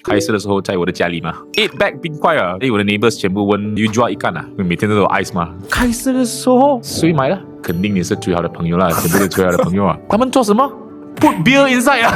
开始的时候在我的家里嘛，8 bag 冰块啊，我的 neighbors 全部问 you draw 一干啊，因为每天都有 ice 嘛。开始的时候谁买了？肯定你是最好的朋友啦，全部都是最好的朋友啊。他们做什么？Put beer inside 啊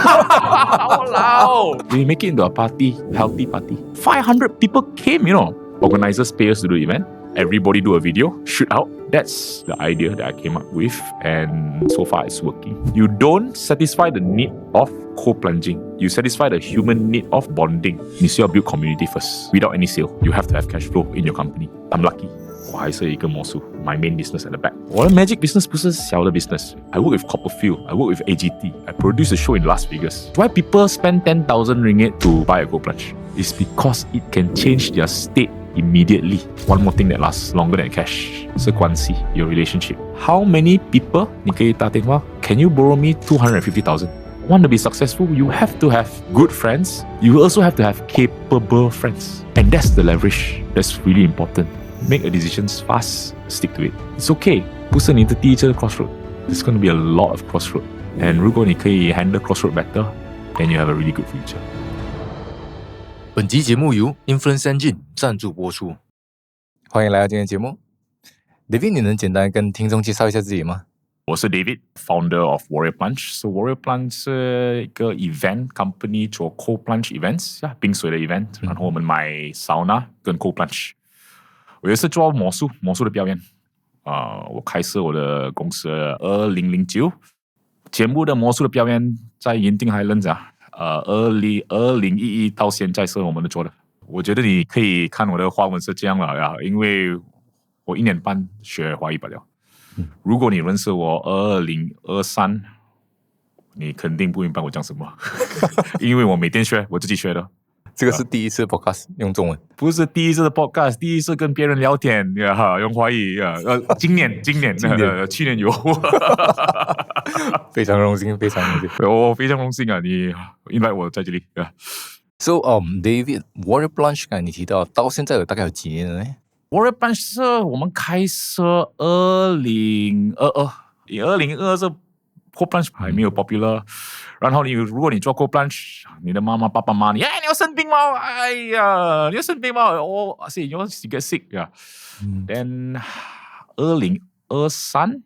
！Walao! We make it into a party, healthy party. 500 people came, you know. Organizers pay us to do the event. Everybody do a video, shoot out. That's the idea that I came up with, and so far it's working. You don't satisfy the need of co-plunging. You satisfy the human need of bonding. 你需要 build community first. Without any sale, you have to have cash flow in your company. I'm lucky. 我还是一个魔术 My main business at the back. 我的 magic business 不是小的 business. I work with Copperfield. I work with AGT. I produce a show in Las Vegas. Why people spend 10,000 ringgit to buy a co-plunge? It's because it can change their state immediately. One more thing that lasts longer than cash 是关系 your relationship. How many people 你可以打电话 Can you borrow me 250,000? Want to be successful, you have to have good friends. You also have to have capable friends. And that's the leverage. That's really important. Make a decisions fast, stick to it. It's okay. 不是你的第一次 crossroad. There's going to be a lot of crossroad. And 如果你可以 handle crossroad better, then you have a really good future. 本集节目由 Influence Engine 赞助播出。欢迎来到今天的节目。David， 你能简单跟听众介绍一下自己吗？我是 David, founder of Warrior Plunge. So Warrior Plunge 是一个 event company 做 cold plunge events, 冰水的 event. 然后我们买 sauna 跟 cold plunge. 我也是做魔术的表演。我开设我的公司2009，全部的魔术的表演在延定Highlands 2011到现在是我们做的。我觉得你可以看我的华文是这样了呀，因为我1年半学华语不了。如果你认识我2023，你肯定不明白我讲什么，因为我每天学，我自己学的。这个是第一次 podcast 用中文，不是第一次的 podcast， 第一次跟别人聊天用华语今年去年有非常荣幸，非常荣幸。我非常荣幸啊，你invite我在这里。So David, Warrior Plunge 你提到到现在大概有几年了呢？Warrior Plunge 是我们开设2022是 cold plunge 还没有 popular，然后如果你做 cold plunge， 你的妈妈爸爸骂你，你要生病吗？哎呀，你要生病吗？我 say you get sick 呀。Then 2023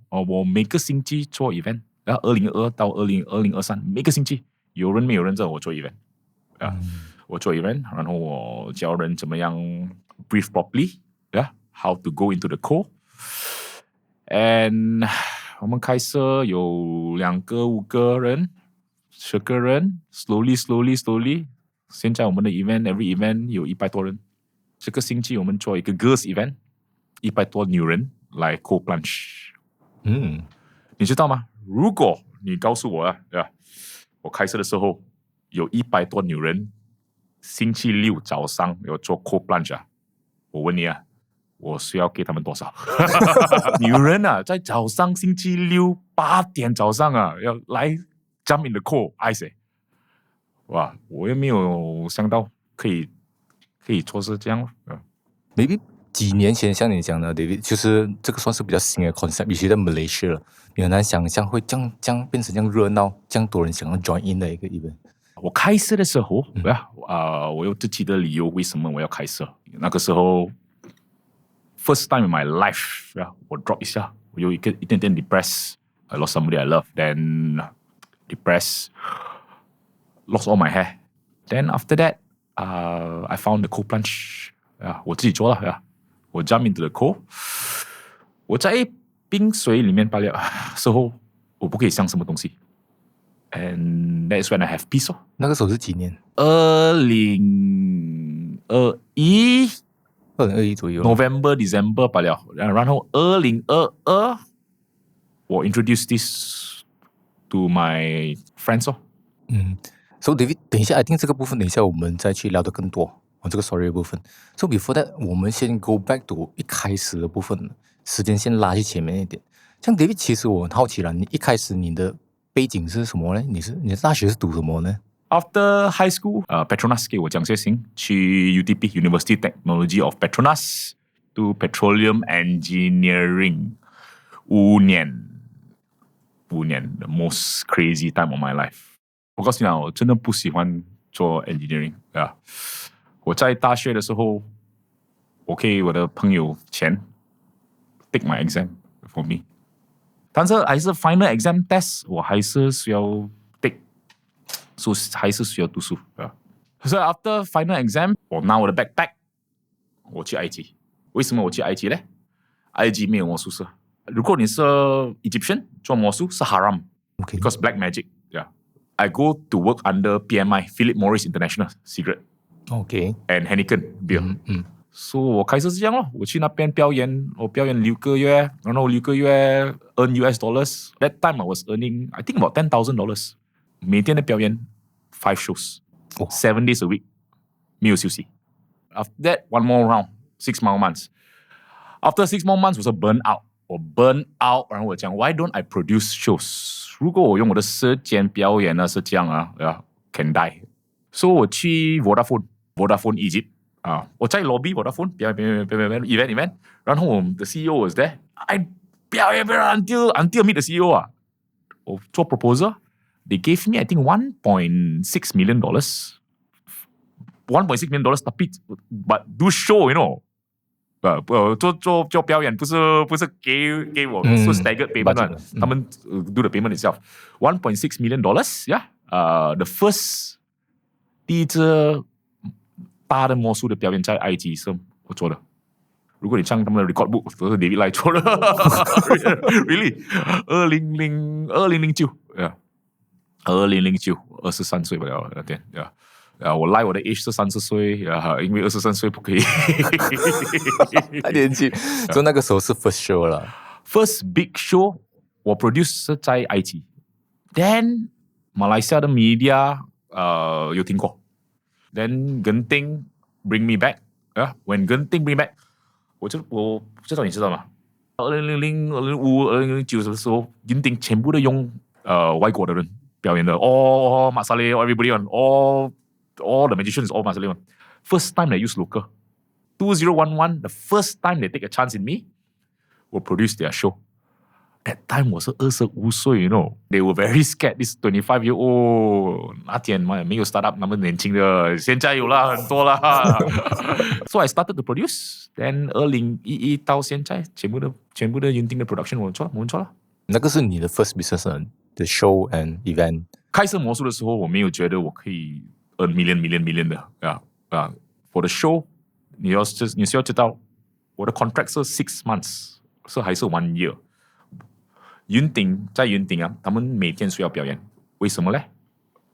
我每个星期做 event， 2022到2023每个星期有人没有人在我做 event， 我做 event， 然后我教人怎么样 brief properly， how to go into the call。And 我们开设有2个、5个人、10个人 ，slowly。现在我们的 every event 有100多人。这个星期我们做一个 girls event，100多女人来 cold plunge。你知道吗？如果你告诉我我开设的时候有100多女人，星期六早上要做 cold plunge，我问你我需要给他们多少？女人在早上星期六8点早上要来 jump in the cold ice， 哇！我也没有想到可以做是这样。Maybe 几年前像你讲的 David， 就是这个算是比较新的 concept， 尤其在 Malaysia 了，你很难想象会这样变成这样热闹，这样多人想要 join in 的一个 event。我开设的时候，我有自己的理由，为什么我要开设？那个时候。First time in my life， 我 drop 一下，我有一点点 depressed。I lost somebody I love, then depressed, lost all my hair. Then after that, I found the cold plunge。我自己做了，我 jump into the cold。我在冰水里面罢了时候，我不可以想什么东西。And that's when I have peace。那个时候是几年？2021左右 ，November December 罢了。然后2022，我 introduce this to my friends。So David， 等一下，I think 这个部分等一下我们再去聊得更多。这个 story 的部分。So before that， 我们先 go back to 一开始的部分，时间先拉去前面一点。像 David， 其实我很好奇了，你一开始你的背景是什么呢？你的大学是读什么呢？After high school, Petronas 给我奖学金去 UTP University Technology of Petronas to Petroleum Engineering 5年 the most crazy time of my life。我告诉你我真的不喜欢做 engineering 啊。我在大学的时候，我给我的朋友钱 take my exam for me， 但是还是 final exam test 我还是需要 take， 所以还是需要读书啊。所以 after final exam， 我拿我的 backpack， 我去埃及。为什么我去埃及呢？埃及没有魔术社。如果你是 Egyptian 做魔术是 haram， OK because black magic。Yeah, I go to work under PMI Philip Morris International Cigarette OK， and Heineken beer。所以我开始是这样咯，我去那边表演，我表演6个月，然后6个月 earn US dollars。That time I was earning I think about $10,000， 每天的表演5 shows，7 days a week， 没有休息。After that one more round 6 more months。After 6 more months 我是 burn out， 我 burn out， 然后我讲 Why don't I produce shows？ 如果我用我的时间表演呢是这样啊，can die。所以我去 Vodafone Egypt。我在 lobby Vodafone 表演 event， 然后我们的 CEO was there， I 表演 until meet the CEO 啊，我做 proposal， they gave me I think $1.6 million， $1.6 million， tapi but do show you know， 做表演不是给我是 staggered payment， 他们 do the payment itself $1.6 million， the first 第一次大的魔术的表演在埃及是我做的。如果你唱他们的 record book 都是 David 来做的really 2009 2009 23岁吧那天我赖我的 age 是30岁因为23岁不可以太年轻，就那个时候是 first show 了。First big show 我 produce 是在埃及 then 马来西亚的 media 有听过 then Genting bring me back when Genting bring back 我不知道你知道吗2000 2005 2009的时候 Genting 全部都用外国的人表演的 all Masaleh everybody on all the magicians all Masaleh on first time they use local 2011 the first time they take a chance in me will produce their show that time 我是25岁 you know they were very scared this 25-year-old 那天没有 startup 那么年轻的现在有啦很多啦so I started to produce then 2011到现在全部的Genting的 production 我们做了那个是你的 first business the show and event 开设魔术的时候我没有觉得我可以 earn million 的for the show 你需要知道我的 contract 是6 months 是还是1 year在云顶他们每天需要表演为什么呢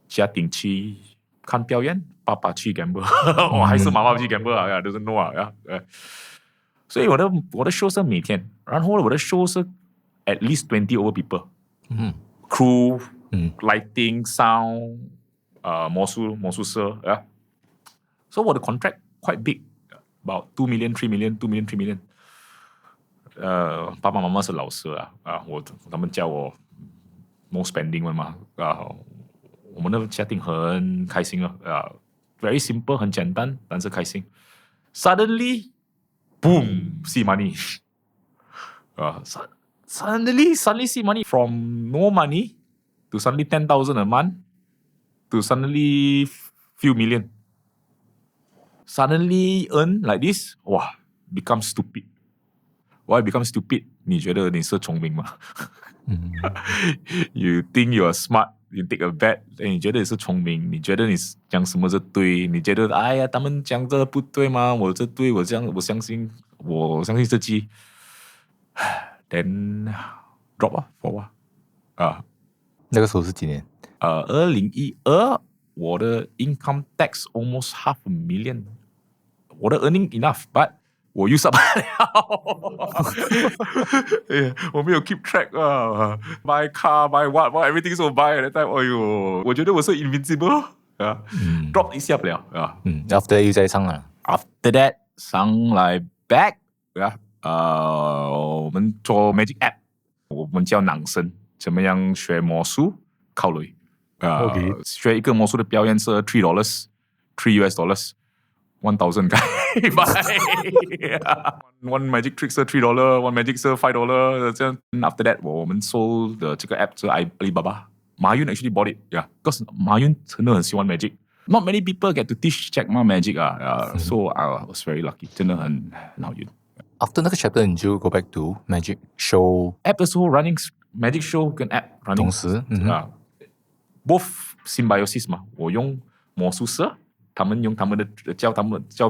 家庭去看表演爸爸去 gamble 还是妈妈去 gamble doesn't know 所以我的 show 是每天然后我的 show 是 at least 20 over people crew lighting sound 魔术社so 我的 contract quite big about 2 million 3 million 2 million 3 million爸爸妈妈是老师他们叫我 no spending 嘛我们的家庭很开心very simple 很简单但是开心 suddenly boom see money suddenly see money from no money to suddenly 10,000 a month to suddenly few million suddenly earn like this become stupid Why become stupid? 你觉得你是聪明吗You think you are smart, you take a bet, 你觉得你是聪明，你觉得你讲什么是对，你觉得哎呀他们讲这不对吗？我这对，我相信自己，then drop for 那个时候是几年2012我的 income tax almost $500,000 我的 earning enough but我 use up 了我没有 keep track buy car buy what everything so buy at that time 哎呦我觉得我是 invincible drop 一下不了after 又再上了 after that 上来 back 我们做 magic app 我们叫囊生怎么样学魔术靠雷学一个魔术的表演是$3 $3 US $1,000 One magic trick 是$3 One magic 是$5这样 After that 我们 sold 的这个 app 是阿里巴巴马云 actually bought it because 马云真的很喜欢 magic Not many people get to teach Jack Ma magic so I was very lucky，真的很好运。After 那个 chapter 你就 go back to magic show App 的时候 running magic show 跟 app running 同时，both symbiosis 嘛，我用魔术师，他们用他们的教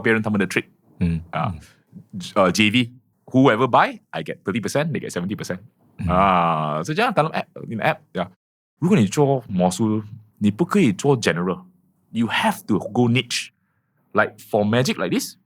别人他们的 trick，JV whoever buy I get 30%， they get 70%，是这样。dalam in app 如果你做魔术，你不可以做 general，you have to go niche。Like for magic like this，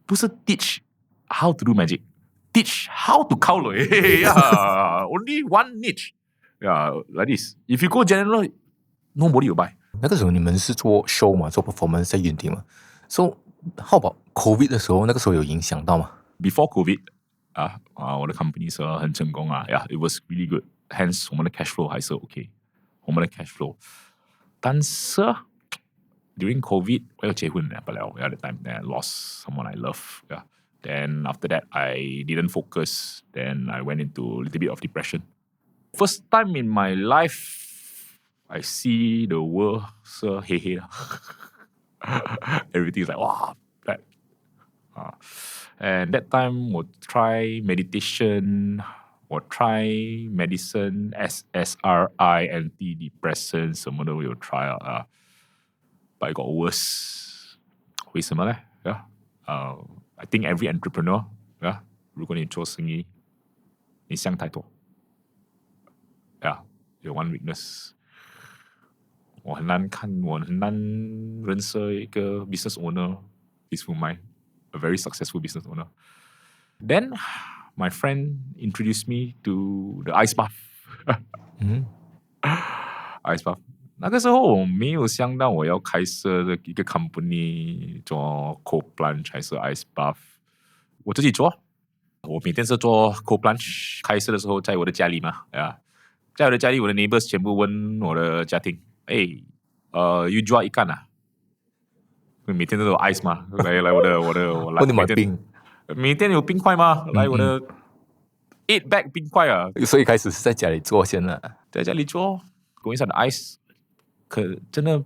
不是 teach how to do magic，teach how to 靠雷，only one niche，like this。If you go general，nobody will buy。那个时候你们是做 show 嘛，做 performance 在云顶嘛。So how about COVID 的时候，那个时候有影响到吗？ Before COVID，我的 company 是很成功，it was really good。Hence 我们的 cash flow 还是 OK， 我们的 cash flow。但是 during COVID， 我要结婚了不了，at the time then I lost someone I love。Then after that I didn't focus. Then I went into a little bit of depression. First time in my life，I see the world 是黑黑的，everything is like 哇 bad and that time 我 try meditation， 我 try medicine SSRI antidepressant 什么都有 try but it got worse。 为什么呢？I think every entrepreneur， 如果你做生意，你想太多，有 one weakness。我很难认识一个 business owner peaceful mind，a very successful business owner. Then my friend introduced me to the ice bath. ice bath。那个时候我没有想到我要开设一个 company 做 cold plunge 还是 ice bath， 我自己做。我每天是做 cold plunge， 开设的时候在我的家里嘛，在我的家里，我的 neighbors 全部问我的家庭，you jual ikan啊？每天都有 ice 嘛，来我问你买冰，每天有冰块吗？来我的 8 bag 冰块啊。所以开始是在家里做先了，在家里做 go inside the ice， 可真的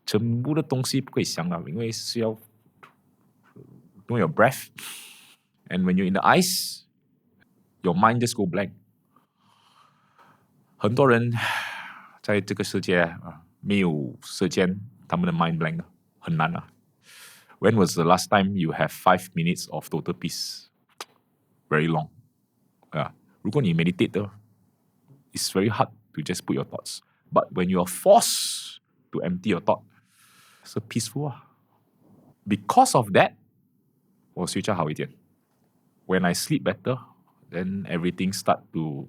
全部的东西不可以想了，因为是要用 your breath and when you're in the ice your mind just go blank。 很多人在这个世界没有时间，他们的 mind blank 很难啊。When was the last time you have 5 minutes of total peace? Very long. 如果你 meditate it's very hard to just put your thoughts. But when you are forced to empty your thought, it's peaceful Because of that， 我睡觉好一点。When I sleep better, then everything start to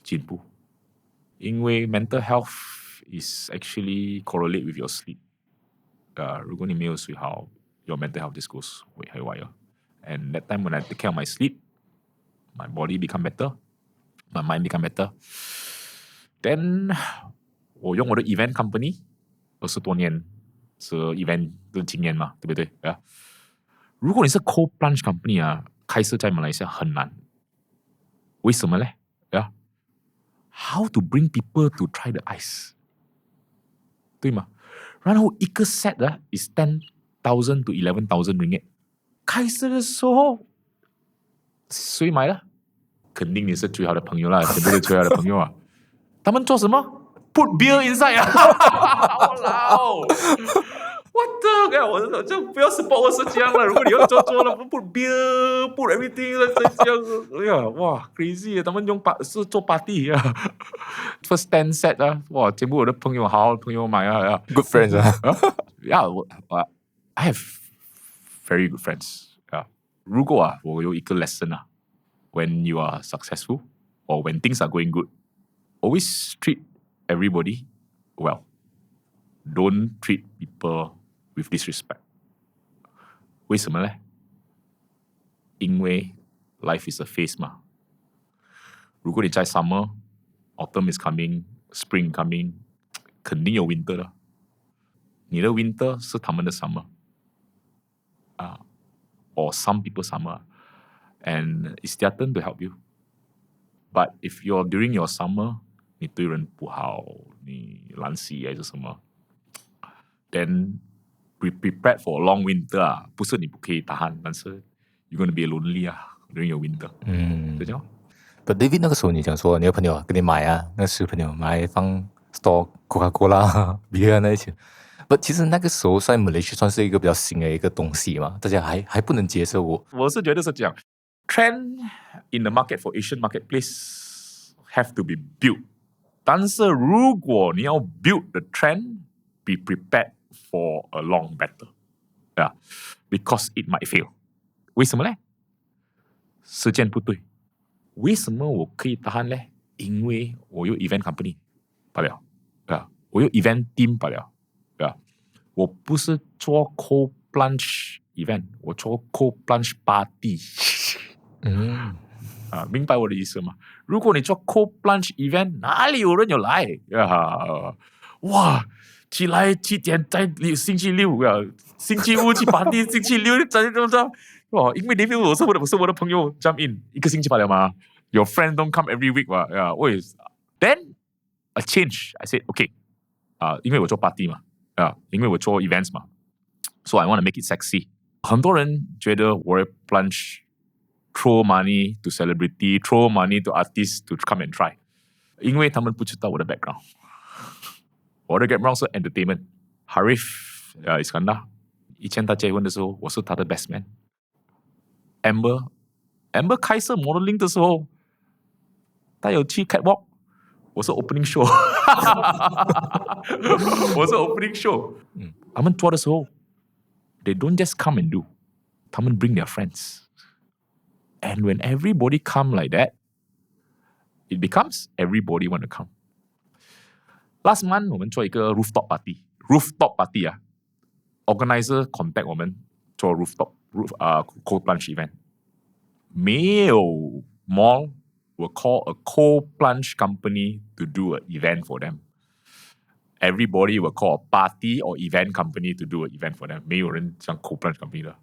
进步。因为 mental health is actually correlate with your sleep。如果你没有睡好，your mental health just goes haywire. And that time when I take care of my sleep, my body become better, my mind become better. Then 我用我的 event company 20多年是 event 的经验嘛，对不对？如果你是 cold plunge company 开设在马来西亚很难。为什么呢？How to bring people to try the ice， 对吗？然后一个 set is 10,000 to 11,000 ringgit。 开始的时候谁买了？肯定你是最好的朋友啦，全部都最好的朋友他们做什么 ？Put beer inside 哇What the？ 我就不要 support 我是这样了。如果你要做了 ，put beer put everything 这样，哇 crazy！ 他们是做 party first 10 set 哇，全部我的朋友好朋友买good friends I have very good friends 如果我有一个 lesson when you are successful or when things are going good, always treat everybody well. Don't treat people with disrespect. 为什么呢？因为 life is a phase 嘛。如果你在 summer, autumn is coming, spring coming, 肯定有 winter 的。你的 winter 是他们的 summer. Or some people summer. And it's their turn to help you. But if you're during your summer, 你对人不好，你懒惰还是什么，then prepared for a long winter 啊，不是你不可以tahan，但是 you're going to be lonely 啊 during your winter。就这样。But David 那个时候你讲说你的朋友跟你买啊，那10朋友买放 store Coca-Cola beer 那一些。But 其实那个时候在 Malaysia 算是一个比较新的一个东西嘛，大家还不能接受我是觉得是这样 ，trend in the market for Asian marketplace have to be built。但是如果你要 build the trend，be prepared for a long battle，because it might fail。为什么呢？时间不对。为什么我可以tahan呢？因为我有 event company 罢了，我有 event team 罢了，我不是做 cold plunge event， 我做 cold plunge party。明白我的意思吗？如果你做 cold plunge event， 哪里有人有来哇，起来7点在星期六星期五去 party， 星期六在怎么着？哇，因为 David 我是我的朋友 jump in 一个星期罢了嘛。Your friend don't come every week 嘛，then a change I said okay，因为我做 party 嘛，因为我做 events 嘛，so I want to make it sexy。很多人觉得我会 plunge throw money to celebrity, throw money to artists to come and try， 因为他们不知道我的 background。我的 background 是 entertainment。Harif Iskandar， 以前他结婚的时候，我是他的 best man。Amber 开设 modeling 的时候，他有去 catwalk， 我是 opening show 。我是 opening show。他们做的时候 ，they don't just come and do， 他们 bring their friends。And when everybody come like that, it becomes everybody want to come. Last month 我们做一个 rooftop party 啊 ，organizer contact 我们做 rooftop cold plunge event。没有 mall will call a cold plunge company to do an event for them. Everybody will call a party or event company to do an event for them. 没有人像 cold plunge company 的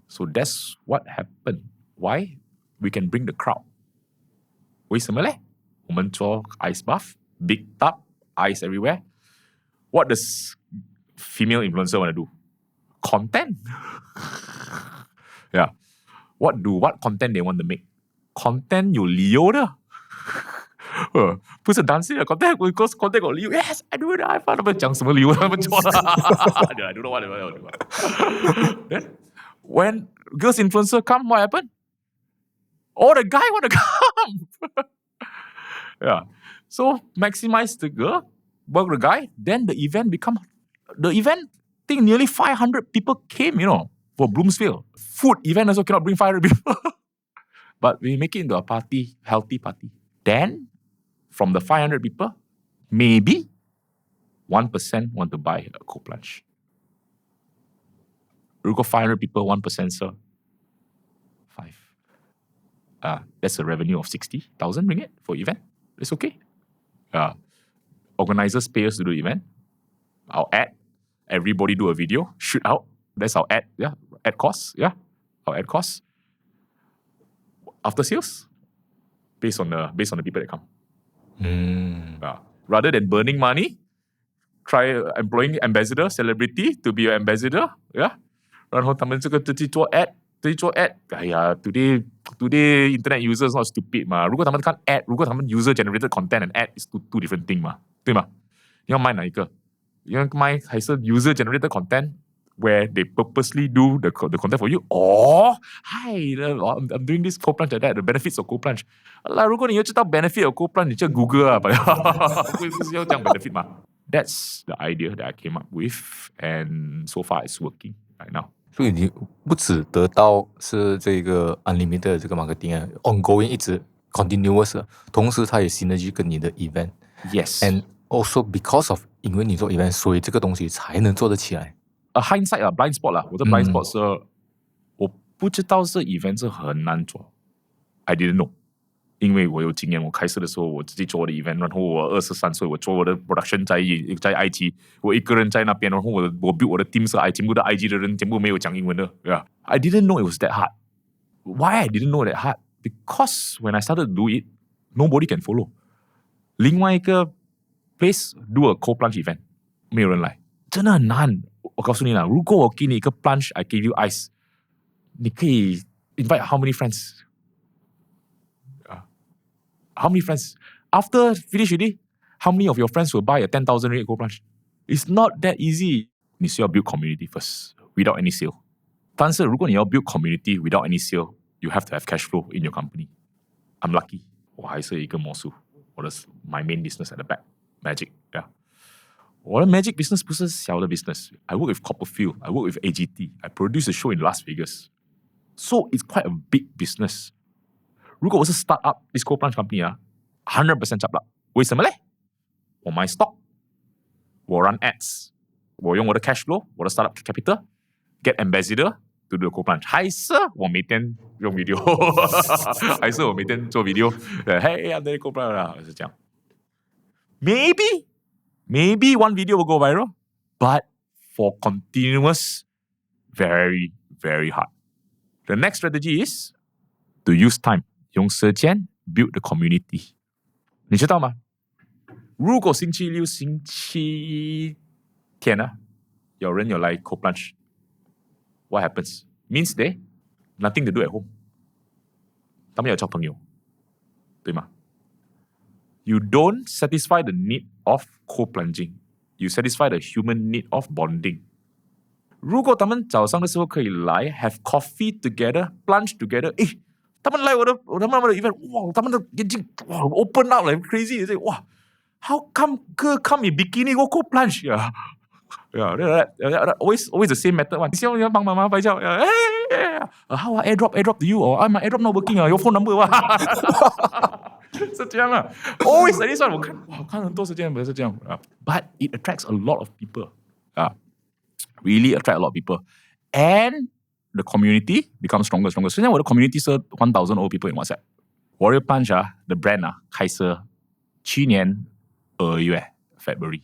，So that's what happened. Why? We can bring the crowd. 为什么呢？我们做 ice bath, big tub, ice everywhere. What does female influencer want to do? Content. What content they want to make? Content 有理由的。不是 dancing 的 content， content 有理由。Yes, I do it. 他们讲什么理由？他们做的。I don't know what they want to do.When girls influencer come, what happen? Oh, the guy want to come. So maximize the girl, work the guy. Then the event thing nearly 500 people came, for Bloomsville. Food event also cannot bring 500 people. But we make it into a party, healthy party. Then from the 500 people, maybe 1% want to buy a cold plunge. 如果500 people 1% sir, 5. That's a revenue of 60,000 ringgit for event. It's okay. Organizers pay us to do event. Our ad, everybody do a video, shoot out. That's our ad, ad costs, our ad costs. After sales, based on the people that come. Rather than burning money, try employing ambassador, celebrity to be your ambassador, 然后他们这个自己做 ad， 哎呀 today internet users not stupid 嘛。如果他们看 ad， 如果他们 user generated content and ad is two different thing 嘛，对吗？你要卖哪一个？你要卖还是 user generated content where they purposely do the content for you? Hi, I'm doing this cold plunge like that. The benefits of cold plunge. 如果你要知道 benefit of cold plunge， 你就 Google 啊，不是要讲 benefit 嘛。That's the idea that I came up with, and so far it's working right now. 所以你不只得到是这个 unlimited 的这个 marketing ongoing 一直 continuous， 同时它也 synergy 跟你的 event。 Yes. And also because of 因为你做 event， 所以这个东西才能做得起来。hindsight blind spot 啦，我的 blind spot 是我不知道是 event 是很难做。I didn't know， 因为我有经验，我开始的时候我自己做我的 event， 然后我23岁，我做我的 production 在 IG， 我一个人在那边，然后我 build 我的 team 是全部的 IG 的人全部没有讲英文的。I didn't know it was that hard. Why I didn't know that hard? Because when I started to do it, nobody can follow. 另外一个 place do a cold plunge event， 没有人来，真的很难。我告诉你啦，如果我给你一个 plunge, I give you ice, 你可以 invite how many friends? How many friends? After finish already, how many of your friends will buy a 10,000 ringgit cold plunge? It's not that easy. 你需要 build community first, without any sale. 但是如果你要 build community without any sale, you have to have cash flow in your company. I'm lucky. 我还是一个魔术。我的 my main business at the back, magic. Yeah. 我的 magic business 不是小的 business. I work with Copperfield. I work with AGT. I produce a show in Las Vegas. So it's quite a big business. 如果我是 start up this cold plunge company 啊，100% 잡了。为什么嘞？我买 stock， 我 run ads， 我用我的 cash flow， 我的 startup capital get ambassador to do the cold plunge， 还是我每天用 video， 还是我每天做 video，Hey, I'm doing cold plunge 啦，是这样。Maybe one video will go viral, but for continuous, very, very hard. The next strategy is to use time. 用时间 build the community. 你知道吗？如果星期六、星期天啊，有人有来 cold plunge, what happens? Means they nothing to do at home. 他们要交朋友，对吗？ You don't satisfy the need of cold plunging. You satisfy the human need of bonding. 如果他们早上的时候可以来 have coffee together, plunge together, 他们来我的 event, 哇，他们的眼睛哇 open up like crazy. They say, 哇 how come girl come in bikini go cold plunge? Yeah, always the same method one. 希望你要帮妈妈拍照。How airdrop to you? Or my airdrop not working. Your phone number 是这样啊。Always like this one. 我看很多时间不是这样。But it attracts a lot of people. Really attract a lot of people. And the community becomes stronger. 现在我的 community 是 1,000 old people in WhatsApp. Warrior Punch the brand 开始去年2月 February.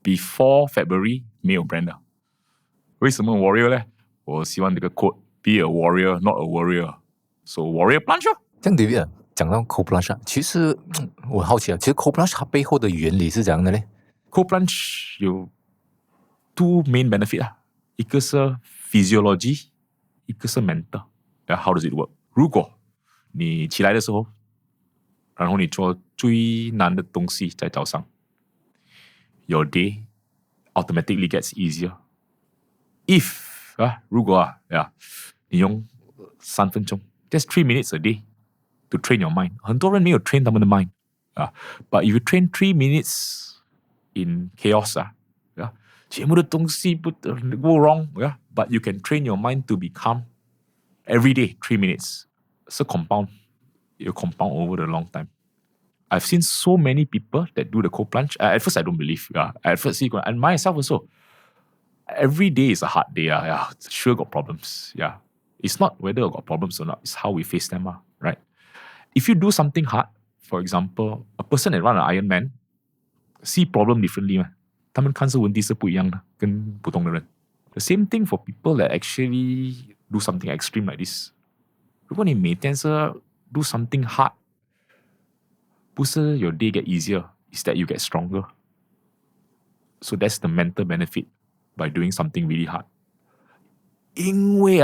Before February 没有 brand 的。为什么 Warrior 呢？我希望这个 quote be a warrior, not a warrior. So Warrior Punch 这样 David 讲到 cold plunge 其实我好奇其实 cold plunge 它背后的原理是怎样的呢？ Cold plunge 有 two main benefit 一个是 physiology, 一个是 mental. How does it work? 如果你起来的时候，然后你做最难的东西在早上， your day automatically gets easier. If 如果你用3分钟 just 3 minutes a day to train your mind. 很多人没有 train 他们的 mind. But if you train 3 minutes in chaos, 全部的东西不 go wrong, but you can train your mind to be calm every day, 3 minutes. So compound. You compound over the long time. I've seen so many people that do the cold plunge. At first, I don't believe. At first, and myself also. Every day is a hard day. Sure got problems. It's not whether I got problems or not. It's how we face them, right? If you do something hard, for example, a person that run an Ironman see problem differently. 他们看是问题是不一样的，跟普通的人。The same thing for people that actually do something extreme like this. 如果你每天是 do something hard, 不是 your day get easier, is that you get stronger. So that's the mental benefit by doing something really hard. 因为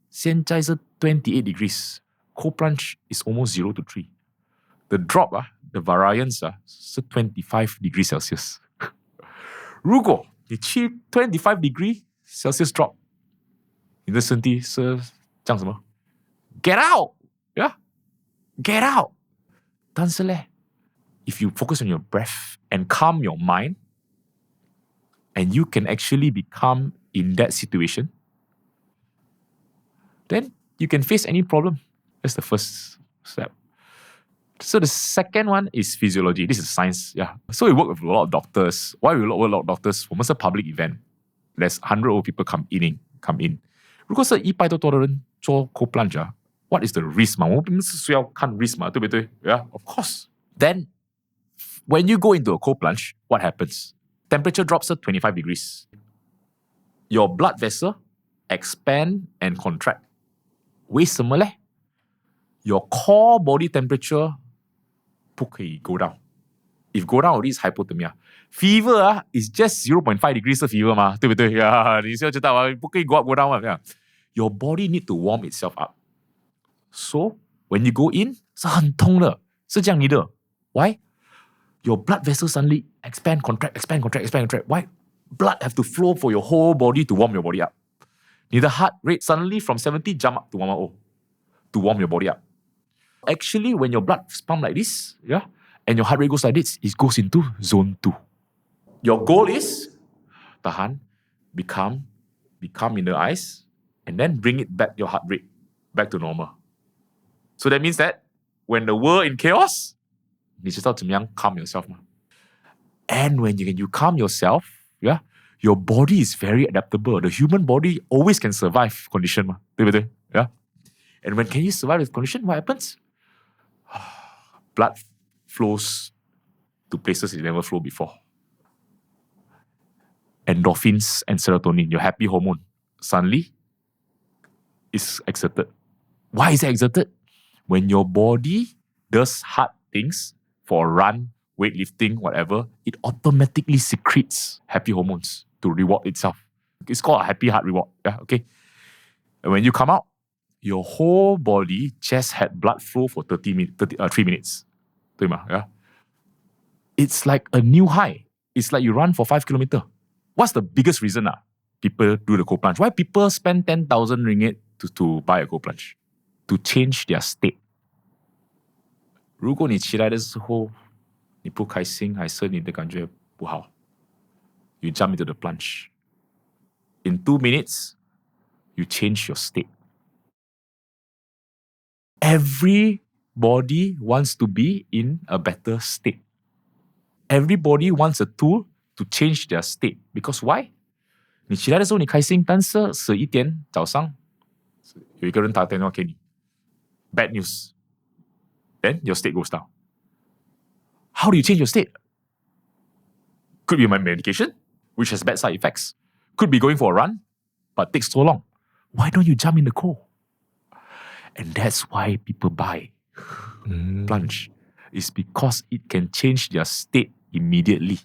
现在是28 degrees, cold plunge is almost 0 to 3. The drop the variance 是25 degrees Celsius. 如果你去25 degrees Celsius drop, 你的身体是讲什么 ？Get out, get out. 但是呢 if you focus on your breath and calm your mind, and you can actually become in that situation, then you can face any problem. That's the first step. So the second one is physiology. This is science. So we work with a lot of doctors. Why we work with a lot of doctors? 我们是 public event. There's 100 old people come in. 如果是100多的人做 cold plunge, what is the risk 嘛？我们是需要看 risk 嘛，对不对？ Of course. Then, when you go into a cold plunge, what happens? Temperature drops to 25 degrees. Your blood vessel expand and contract. 为什么呢？ Your core body temperature 不可以 go down. If go down, already is hypothermia. fever is just 0.5 degrees of fever 嘛，对不对呀？你是要知道啊，不可以 go up go down 啊。Your body need to warm itself up. So when you go in 是很痛的，是这样你的。Why? Your blood vessels suddenly expand, contract, expand, contract, expand, contract. Why? Blood have to flow for your whole body to warm your body up. 你的 heart rate suddenly from 70 jump up to 110 to warm your body up. Actually, when your blood pump like this, yeah, and your heart rate goes like this, it goes into zone 2. Your goal is tahan, become in the ice, and then bring it back your heart rate back to normal. So that means that when the world in chaos, 你知道怎么样 calm yourself 吗？ And when you calm yourself, yeah, your body is very adaptable. The human body always can survive condition 嘛，对不对？ Yeah. And when can you survive this condition? What happens? Blood flows to places it never flowed before. Endorphins and serotonin, your happy hormone, suddenly is exerted. Why is it exerted? When your body does hard things for a run, weightlifting, whatever, it automatically secretes happy hormones to reward itself. It's called a happy heart reward. Yeah, okay. And when you come out, your whole body just had blood flow for 3 minutes. 对吗? Yeah. It's like a new high. It's like you run for 5 kilometers. What's the biggest reason people do the cold plunge? Why people spend 10,000 ringgit to buy a cold plunge? To change their state. 如果你起来的时候你不开心，还是你的感觉不好 you jump into the plunge. In 2 minutes, you change your state. Everybody wants to be in a better state. Everybody wants a tool to change their state. Because why? 你起来的时候你开心，但是11点早上有一个人打电话给你 bad news. Then your state goes down. How do you change your state? Could be my medication, which has bad side effects. Could be going for a run, but takes so long. Why don't you jump in the cold? And that's why people buy plunge. It's because it can change their state immediately.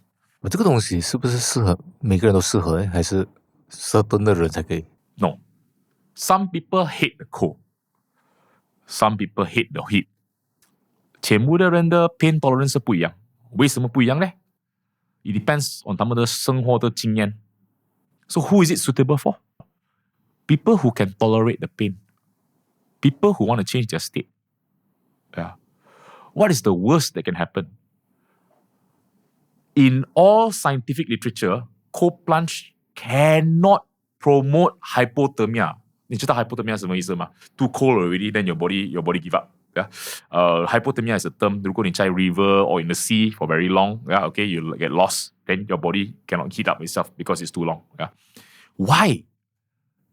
这个东西是不是适合每个人都适合，还是certain的人才可以？ No. Some people hate the cold. Some people hate the heat. 全部的人的 pain tolerance 是不一样。为什么不一样呢？ It depends on 他们的生活的经验。So who is it suitable for? People who can tolerate the pain. People who want to change their state. Yeah. What is the worst that can happen? In all scientific literature, cold plunge cannot promote hypothermia. 你知道 hypothermia 是什么意思吗？ Too cold already, then your body give up. Yeah. Hypothermia is a term. 如果你在 river or in the sea for very long, yeah, okay, you get lost. Then your body cannot heat up itself because it's too long. Yeah. Why?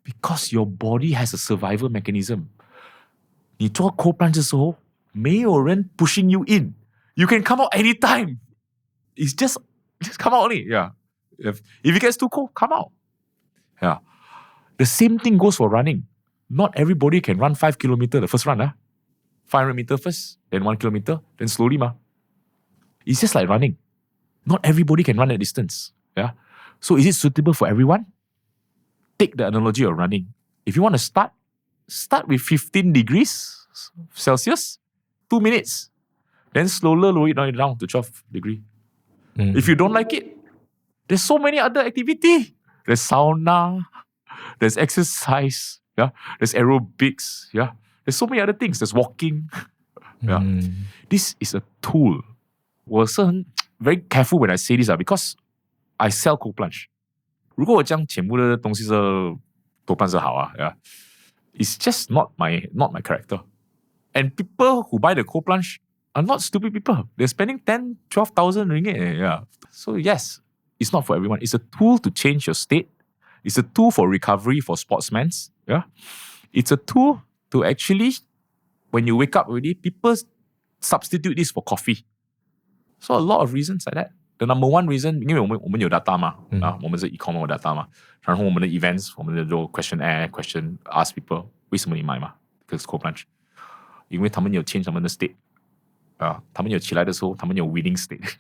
Because your body has a survival mechanism. 你做 cold plunge 的时候，没有人 pushing you in. You can come out anytime. It's just come out only. Yeah. If it gets too cold, come out. Yeah. The same thing goes for running. Not everybody can run 5 kilometers the first run. 500 meters first, then 1 kilometer, then slowly. It's just like running. Not everybody can run that distance. Yeah. So is it suitable for everyone? Take the analogy of running. If you want to start with 15 degrees Celsius, 2 minutes. Then slowly lower it down to 12 degrees. If you don't like it, there's so many other activity. There's sauna, there's exercise, yeah, there's aerobics, yeah. There's so many other things. There's walking. Yeah. This is a tool. 我是很 very careful when I say this because I sell cold plunge. 如果我讲全部的东西是多半是好yeah. It's just not my character. And people who buy the cold plunge are not stupid people. They're spending 10, 12,000 ringgit. Yeah. So yes, it's not for everyone. It's a tool to change your state. It's a tool for recovery for sportsmen. Yeah. It's a tool to actually, when you wake up already, people substitute this for coffee. So a lot of reasons like that. The number one reason, 因为我们有 data 嘛，我们是 e-commerce 有 data 嘛，然后我们的 events， 我们的做 questionnaire question ask people 为什么你买嘛？ Because cold plunge， 因为他们有 change 他们的 state，他们有起来的时候，他们有 winning state，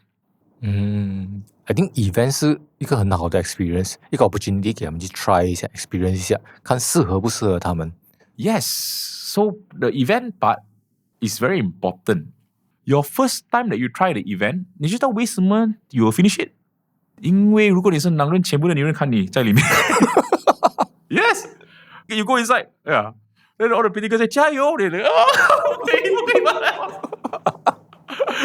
I think event 是一个很好的 experience，一个 opportunity 给他们去 try 一下，experience 一下，看适合不适合他们。Yes. So the event part is very important. Your first time that you try the event, 你知道为什么 you will finish it? 因为如果你是男人，全部的女人看你在里面。Yes. You go inside. Yeah. Then all the pretty girls say 加油，你不可以吧？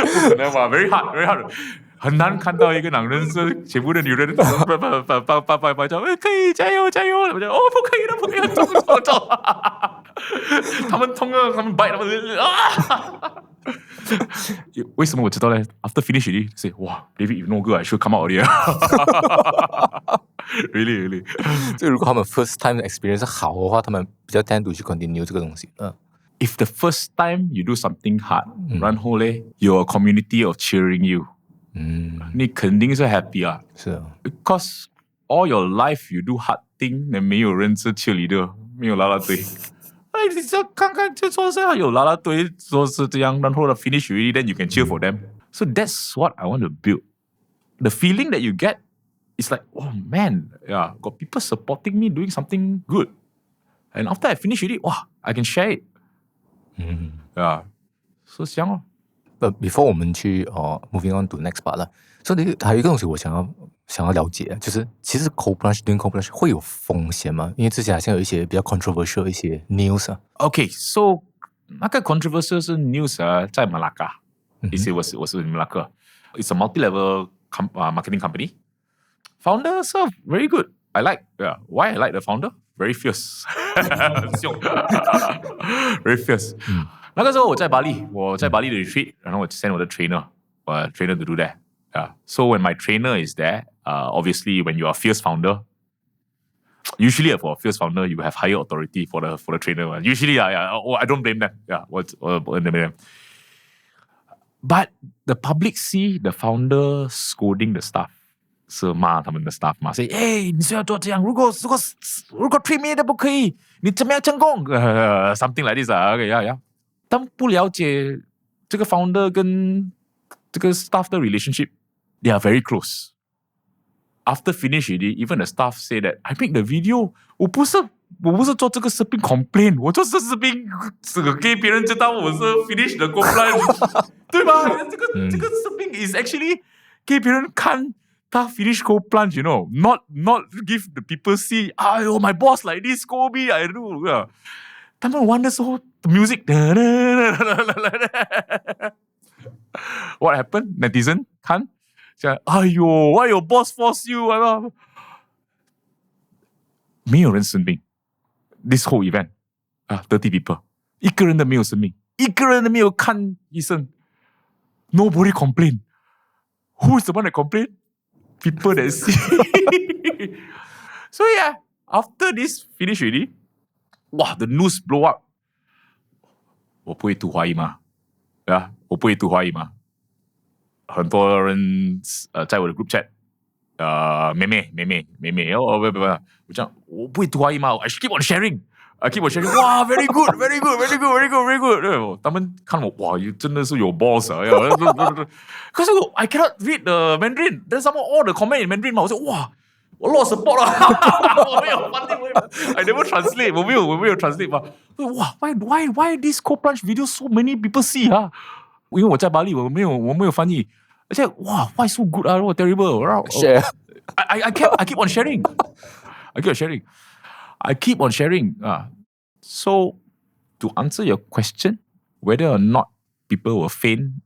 不可能吧？Very hard, very hard. 很难看到一个男人是全部的女人叫可以加油加油，我就不可以了不可以了，走，他们痛啊，他们 bite 他们啊。为什么我知道呢 ？After finish already, say 哇 ，David you no good, I should come out already. Really. 就如果他们 first time experience 好的话，他们比较 tend to 去 continue 这个东西。If the first time you do something hard, 然后呢有 a community of cheering you. 你肯定是 happy 啊，是啊 ，because all your life you do hard thing， 那没有人是 cheerleader， 没有啦啦队。哎，你这看看就说是有啦啦队，说是这样，然后呢 finish already, then you can cheer for them. So that's what I want to build. The feeling that you get is like, oh man, yeah, got people supporting me doing something good. And after I finish already, wow, I can share it. Yeah, so 这样哦。before 我们去moving on to next part 了，所以还有一个东西我想要了解，就是其实 cold plunge 对 cold plunge 会有风险吗？因为之前好像有一些比较 controversial 的一些 news 啊。Okay, so 那个 controversial 是 news 在马拉嘎，我是马拉嘎。It's a multi-level marketing company. Founders are very good. I like. Yeah. Why I like the founder? Very fierce. 凶 Very fierce. 那个时候我在巴黎的 retreat， 然后我 send 我的 trainer to do that. Yeah. So when my trainer is there, obviously when you are a fierce founder, usually for a fierce founder, you have higher authority for the trainer. Usually, yeah. I don't blame them. Yeah. But the public see the founder scolding the staff. 是骂他们的 staff 嘛 ，say， 哎，你是要做这样，如果 treat me 的不可以，你怎么样成功？something like this 啊 ，OK 呀。他们不了解这个 founder 跟这个 staff 的 relationship，they are very close. After finish already, even the staff say that I make the video， 我不是做这个视频 complain， 我做这视频给别人知道我是 finish the complaint， 对吧？这个视频 is actually 给别人看。他 finish cold plunge, you know, not give the people see. Oh, my boss like this, scold me, I do. 他们玩的时候 the music. What happened? Netizen 看，讲，哎呦 ，why your boss force you? 没有人生病。This whole event 30 people， 一个人都没有生病，一个人都没有看医生。Nobody complain. Who is the one that complain? People that see. So yeah, after this finish already, wow, the news blow up. 我不会读华语吗？我不会读华语吗？很多人在我的 group chat， 妹妹，我讲我不会读华语吗？ I keep on sharing. 哇 ，very good. 他们看我，哇，真的是有 boss 啊！可是I cannot read the Mandarin. Then some all the comment in Mandarin 嘛，我说哇，我 lost support 了，我没有翻译，I never translate， 我没有 translate 嘛。哇 ，why this cold plunge video so many people see 啊？因为我在巴黎，我没有翻译，而且哇 ，why so good 啊？我 terrible。Share. I keep on sharing. I keep on sharing. So, to answer your question, whether or not people will faint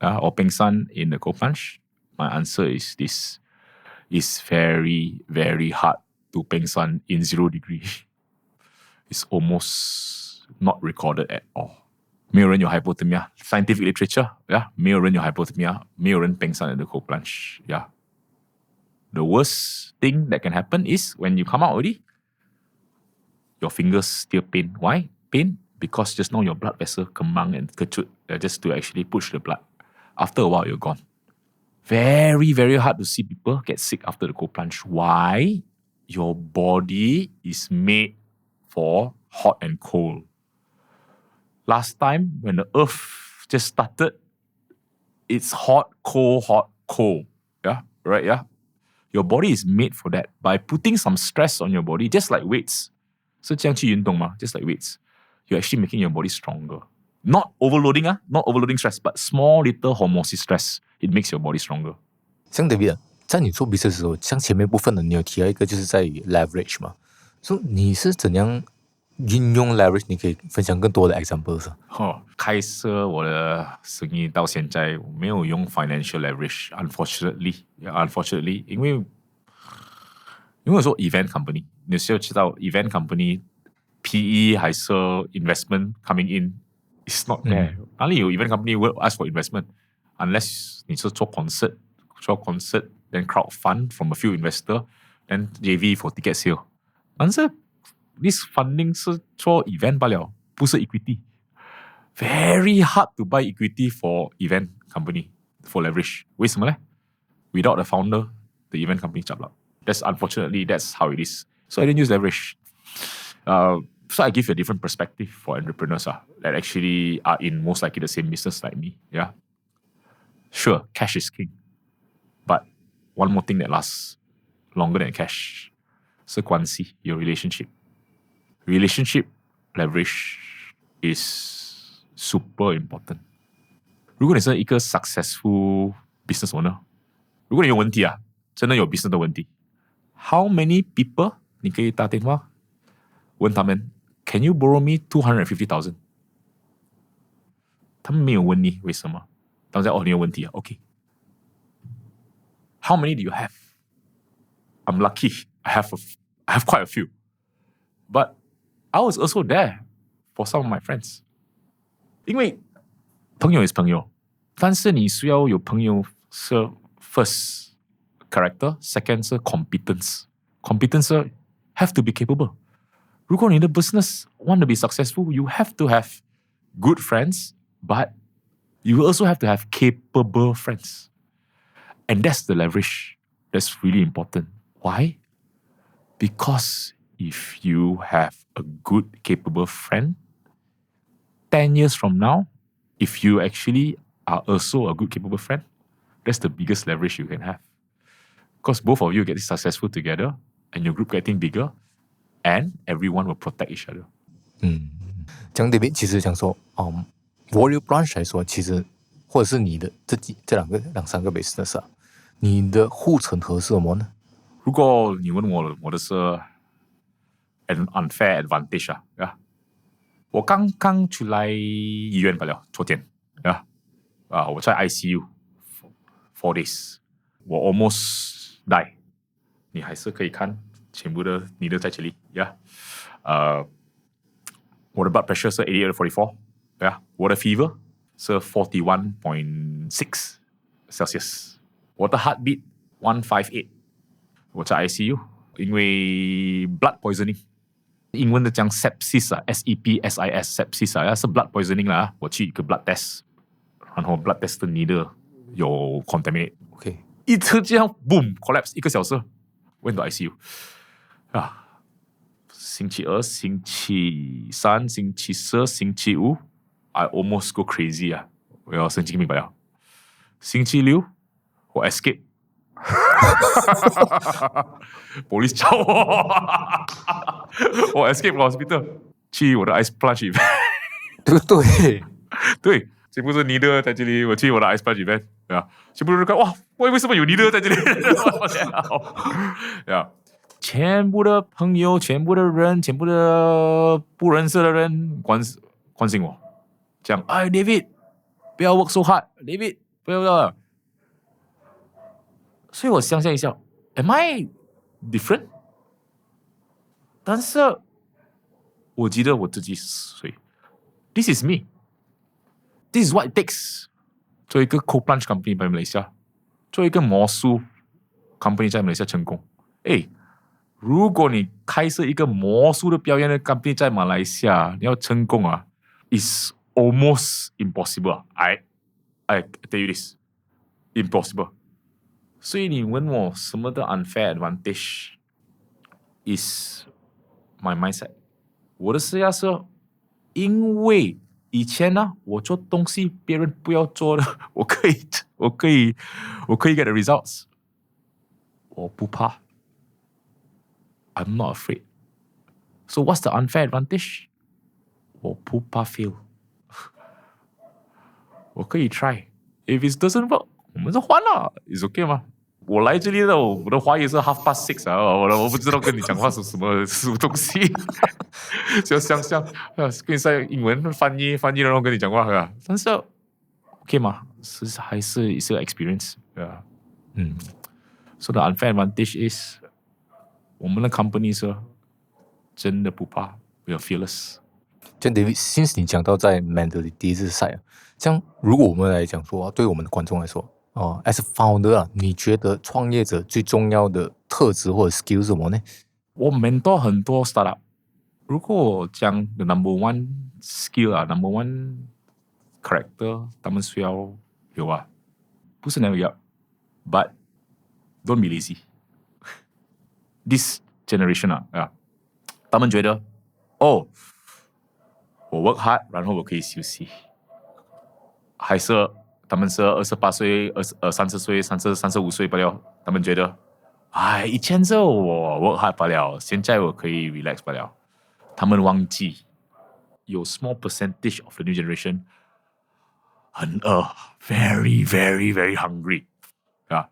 or pengsan in the cold plunge, my answer is this. It's very, very hard to pengsan in 0 degree. It's almost not recorded at all. 没有人有 hypothermia. Scientific literature, yeah, 没有人有 hypothermia. 没有人 pengsan in the cold plunge. Yeah. The worst thing that can happen is when you come out already, your fingers still pain. Why? Pain? Because just now your blood vessel kemang and kecut just to actually push the blood. After a while, you're gone. Very, very hard to see people get sick after the cold plunge. Why? Your body is made for hot and cold. Last time, when the earth just started, it's hot, cold, hot, cold. right? Yeah, your body is made for that. By putting some stress on your body, just like weights, 是这样去运动嘛 just like weights, you're actually making your body stronger. Not overloading not overloading stress, but small little hormesis stress, it makes your body stronger. 像 David 在你做 business 的时候，像前面部分的你有提到一个就是在于 leverage 嘛，所以你是怎样运用 leverage？ 你可以分享更多的 examples 开设我的生意到现在我没有用 financial leverage, unfortunately, 因为我说 event company, 你需要知道 event company PE 还是 investment coming in, it's not there. 哪里有 event company will ask for investment unless 你是做 concert then crowd fund from a few investor, then JV for ticket sale. 但是 this funding 是做 event 罢了，不是 equity. Very hard to buy equity for event company for leverage. 为什么呢？ Without the founder, the event company 執笠。Unfortunately, that's how it is. So I didn't use leverage. So I give you a different perspective for entrepreneurs that actually are in most likely the same business like me. Yeah. Sure, cash is king. But one more thing that lasts longer than cash 是关系 your relationship. Relationship leverage is super important. 如果你是一个 successful business owner, 如果你有问题真的有 business 的问题 how many people 你可以打电话问他们 Can you borrow me 250,000? 他们没有问你为什么，当下你有问题OK. How many do you have? I'm lucky. I have quite a few. But I was also there for some of my friends. 因为朋友 is 朋友，但是你需要有朋友是 first character, second 是 competence. Competence have to be capable. 如果你的 business want to be successful, you have to have good friends, but you also have to have capable friends. And that's the leverage. That's really important. Why? Because if you have a good, capable friend, 10 years from now, if you actually are also a good, capable friend, that's the biggest leverage you can have. Because both of you get successful together and your group getting bigger and everyone will protect each other. 这样 David 其实想说Warrior Branch 来说，其实或者是你的这两三个 business 你的护城河是什么呢？如果你问我的是 an unfair advantage 我刚刚出来医院罢了，昨天我在 ICU 4 days， 我 almost die， 你还是可以看全部的你的在这里我的 blood pressure 是88/44，我的 fever 是 41.6 Celsius， 我的 heartbeat 158， 我在 ICU， 因为 blood poisoning， 英文的讲 sepsis SEPSIS sepsis 是 blood poisoning 我去一个 blood test， 然后 blood test 的 needle 有 contaminate， OK， 一次这样 boom collapse 1个小时 went to ICU 星期二、星期三、星期四、星期五 I almost go crazy 我要神经病了。星期六我 escape police 找我escape hospital 去我的 ice plunge event 对不对？对，全部是尼德在这里，我去我的 ice plunge event 全部都看哇，为什么有尼德在这里全部的朋友，全部的人，全部的不认识的人关心我，讲David 不要 work so hard， David 不要，所以我想象一下 Am I different？ 但是我记得我自己是谁 This is me， This is what it takes 做一个 cold plunge company 在马来西亚，做一个魔术 company 在马来西亚成功如果你开设一个魔术的表演的 company 在马来西亚，你要成功is almost impossible. I tell you this, impossible. 所以你问我什么的 unfair advantage is my mindset. 我的思想是，因为以前我做东西别人不要做的，我可以 get the results. 我不怕 I'm not afraid. So what's the unfair advantage? 我不怕 fail. 我可以 try. If it doesn't work, 我们就换了 It's okay 吗？我来这里的我的华语是 6:30 啊，我不知道跟你讲话是什么东西，就像跟你在英文翻译，然后跟你讲话啊，但是 OK 吗？还是一个 experience 啊。So the unfair advantage is 我们的 company 是真的不怕 ，we are fearless。像 David，since 你讲到在 mentality 这 side，像如果我们来讲说，对我们的观众来说，as a founder 啊，你觉得创业者最重要的特质或者 skill 是什么呢？我 mentor 很多 startup， 如果我讲 the number one skill 啊 ，number one character， 他们需要有啊，不是 never 要 ，but don't be lazy。This generation 啊，他们觉得我 work hard， 然后我可以休息，还是他们是28岁、30岁、35岁不了，他们觉得，以前我 work hard 不了，现在我可以 relax 不了。他们忘记有 small percentage of the new generation 很饿 ，very very very hungry 啊。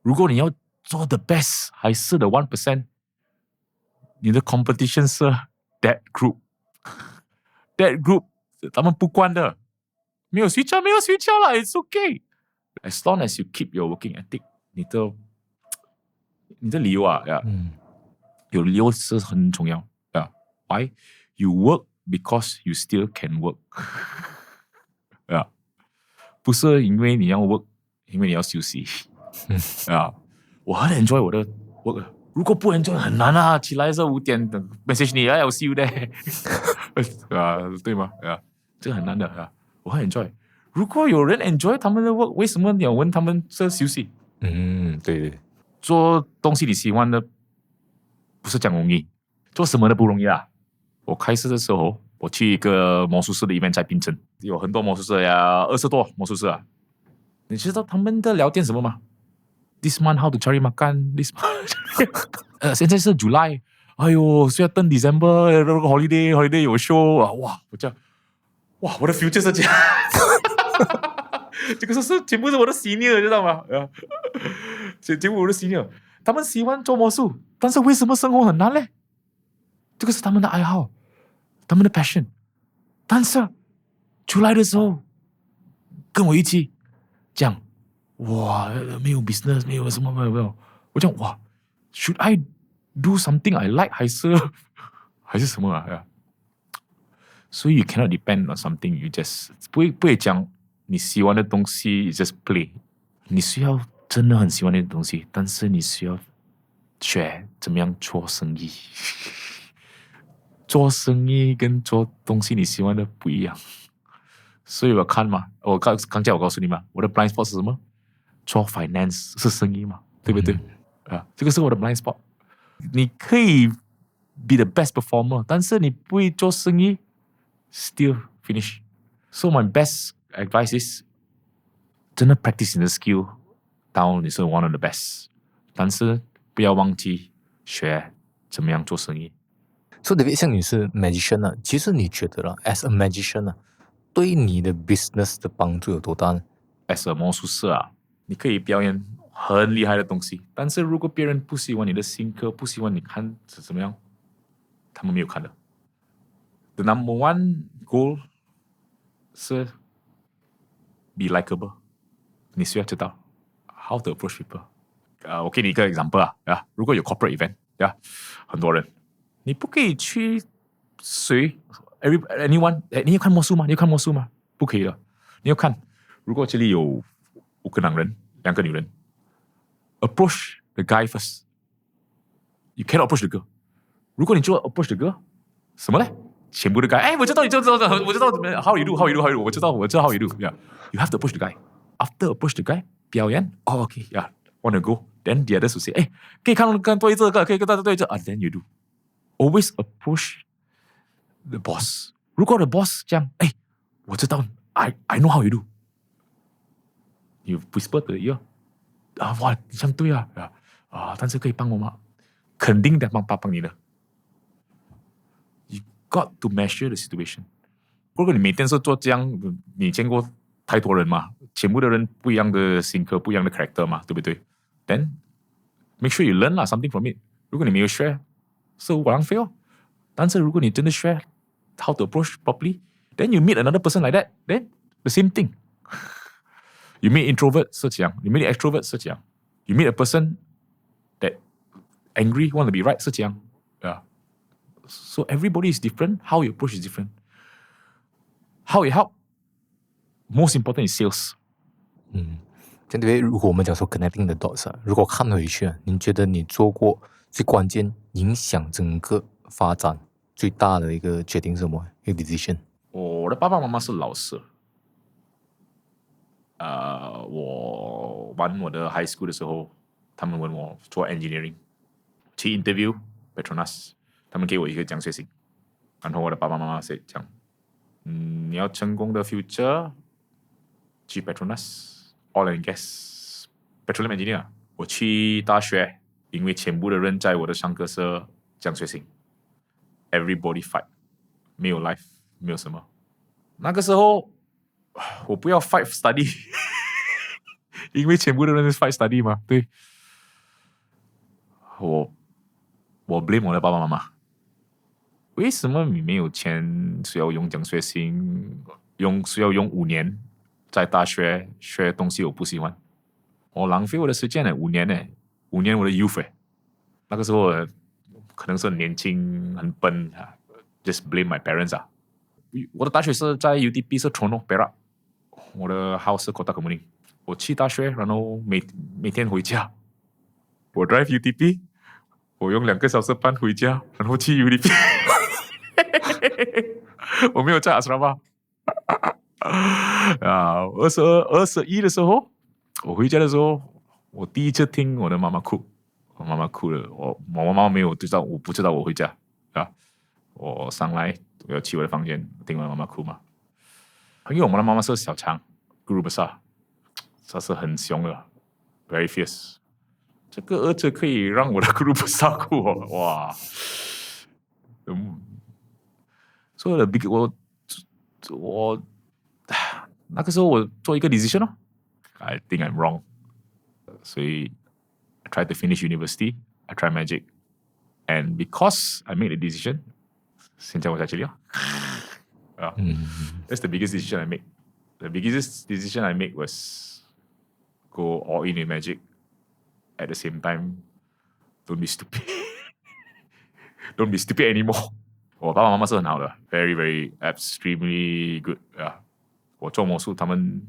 如果你要做 the best， 还是 the 1%， 你的 competition 是 that group。That group 他们不关的，没有睡觉啦 ，it's okay。As long as you keep your working ethic， 你的理由有理由是很重要啊。Why you work because you still can work 不是因为你要 work， 因为你要休息我很 enjoy 我的 work。如果不 enjoy 很难啊，起来是5点 message 你，I'll see you there 对吗？这个很难的我很 enjoy。如果有人 enjoy 他们的 work， 为什么你要问他们这休息？对，做东西你喜欢的不是讲容易，做什么都不容易啊。我开始的时候，我去一个魔术师的 event 在槟城，有很多魔术师20多魔术师你知道他们的聊天什么吗？This month how to cari makan this month 现在是 July， 哎呦，需要等 December 那个 holiday 有 show 哇，我讲哇，我的 future 是这样这个是全部是我的 senior， 知道吗？全部我的 senior， 他们喜欢做魔术，但是为什么生活很难呢？这个是他们的爱好，他们的 passion， 但是出来的时候跟我一起讲。哇，没有 business， 没有什么，没有。我讲哇 ，should I do something I like 还是什么所以 you cannot depend on something you just 不会讲你喜欢的东西 you just play。你需要真的很喜欢那个东西，但是你需要学怎么样做生意。做生意跟做东西你喜欢的不一样。所以我看嘛，刚才我告诉你嘛，我的 blind spot 是什么？做 finance 是生意嘛，对不对？这个是我的 blind spot。你可以 be the best performer， 但是你不会做生意 ，still finish。So my best advice is， 真的 practice 你的 skill， 到你是 one of the best， 但是不要忘记学怎么样做生意。So David， 像你是 magician 其实你觉得as a magician 对你的 business 的帮助有多大呢？ As a 魔术师你可以表演很厉害的东西，但是如果别人不喜欢你的性格，不喜欢你看是怎么样，他们没有看的。The number one goal 是 be likable， 你需要知道 how to approach people。我给你一个 example 如果有 corporate event 很多人，你不可以去anyone， 你要看魔术吗？不可以的，你要看，如果这里有5个男人，2个女人 ，approach the guy first。You cannot approach the girl。如果你就 approach the girl， 什么嘞？全部的 guy， 我知道你知道，我知道怎么 how you do， 我知道 how you do。You have to approach the guy。After approach the guy， 表演，OK，want to go。Then the others will say， 可以看对这个，可以跟他对这，then you do。Always approach the boss。如果 the boss 讲，我知道 I know how you do。You whisper to the ear， 哇，你这样对啊，但是可以帮我吗？肯定得帮你的。You got to measure the situation。如果你每天是做这样，你见过太多人嘛，全部的人不一样的性格，不一样的 character 嘛，对不对 ？Then make sure you learn something from it。如果你没有 share，是我浪费哦。但是如果你真的 share how to approach properly，then you meet another person like that，then the same thing。You meet introvert 是这样， you meet extrovert 是这样， you meet a person that angry want to be right 是这样，yeah。So everybody is different. How you approach is different. How you help? Most important is sales. 这边如果我们讲说 connecting the dots 如果看回去您觉得你做过最关键影响整个发展最大的一个决定是什么？一个 decision？我的爸爸妈妈是老师。我玩我的 high school 的时候，他们问我做 engineering， 去 interview Petronas， 他们给我一个奖学金，然后我的爸爸妈妈是讲，你要成功的 future， 去 Petronas oil and gas petroleum engineer。我去大学，因为全部的人在我的上课是奖学金 ，everybody fight， 没有 life， 没有什么。那个时候我不要 fight study， 因为全部的人是 fight study 嘛，对。我 blame 我的爸爸妈妈，为什么你没有钱，需要用奖学金，需要用5年在大学学东西，我不喜欢，我浪费我的时间呢，5年呢，5年我的 youth 那个时候可能是很年轻很笨，just blame my parents 我的大学是在 UTP 是 Toronto Perak， 我的 house 是 Kota Kemuning。我去大学，然后每天回家，我 drive UTP， 我用2个小时半回家，然后去 UTP。我没有在Asrama。21的时候，我回家的时候，我第一次听我的妈妈哭，我妈妈哭了，我妈妈没有知道，我不知道我回家啊，我上来我要去我的房间，听我的妈妈哭嘛，因为我们的妈妈是小强 guru besar， 她是很凶的 ，very fierce。这个儿子可以让我的 guru besar 哭哇，所以我那个时候我做一个 decision I think I'm wrong， 所以 I tried to finish university, I tried magic, and because I made a decision， 现在我在这里That's the biggest decision I made. The biggest decision I made was go all in with magic. At the same time, don't be stupid. Don't be stupid anymore. 我爸爸妈妈是很好的 ，very very extremely good 我做魔术，他们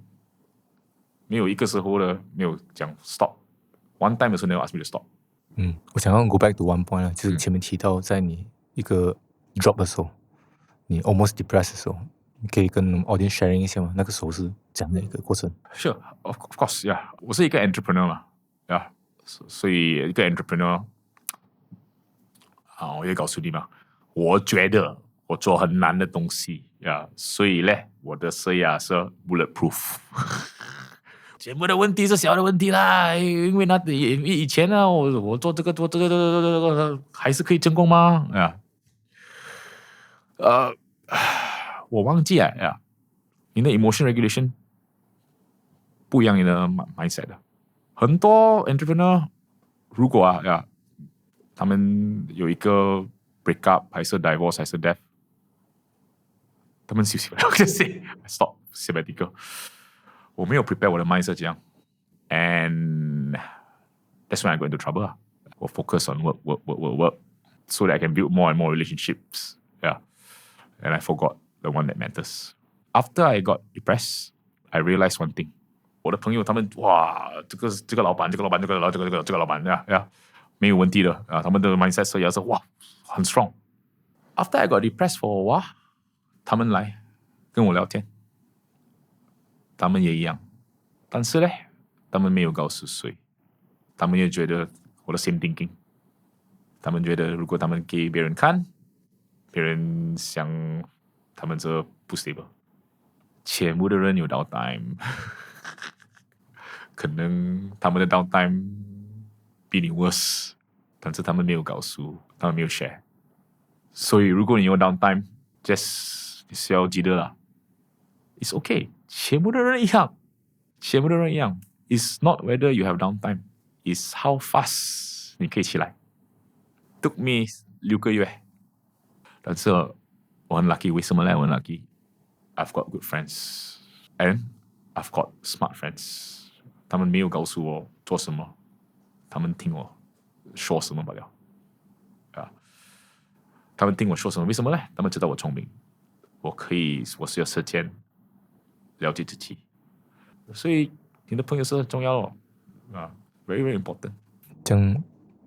没有一个时候的没有讲 stop。One time 的时候 never ask me to stop。我想要 go back to one point 就是前面提到，在你一个 drop 的时候，你 almost depressed 的时候，你可以跟 audience sharing 一下吗？那个时候是怎样的一个过程 ？Sure, of course, yeah。我是一个 entrepreneur 嘛所以一个 entrepreneur 我也告诉你嘛，我觉得我做很难的东西所以呢，我的事业是 bulletproof。全部的问题是小的问题啦，因为以前呢，我做这个还是可以成功吗？我忘记了你的 emotion regulation 不一样，你的 mindset 的。很多 entrepreneur 如果他们有一个 break up 还是 divorce 还是 death， 他们休息了，就是 stop sabbatical。我没有 prepare 我的 mindset 这样 ，and that's when I go into trouble 我 focus on work so that I can build more and more relationships and I forgot the one that matters. After I got depressed, I realized one thing. 我的朋友他们哇，这个老板没有问题的他们的 mindset 是哇很 strong。After I got depressed for a while， 他们来跟我聊天，他们也一样，但是呢，他们没有告诉谁，他们也觉得我的 same thinking， 他们觉得如果他们给别人看，别人想他们这不 stable， 全部的人有 downtime， 可能他们的 downtime 比你 worse， 但是他们没有告诉，他们没有 share。所以如果你有 downtime， just 你是要记得啦 ，it's okay， 全部的人一样，全部的人一样。It's not whether you have downtime, it's how fast 你可以起来。Took me 6个月，但是我很 lucky， 为什么呢？我很 lucky。I've got good friends and I've got smart friends。他们没有告诉我做什么，他们听我说什么罢了。啊，他们听我说什么？为什么呢？他们知道我聪明，我是有时间了解自己，所以你的朋友是很重要哦。very very important。这样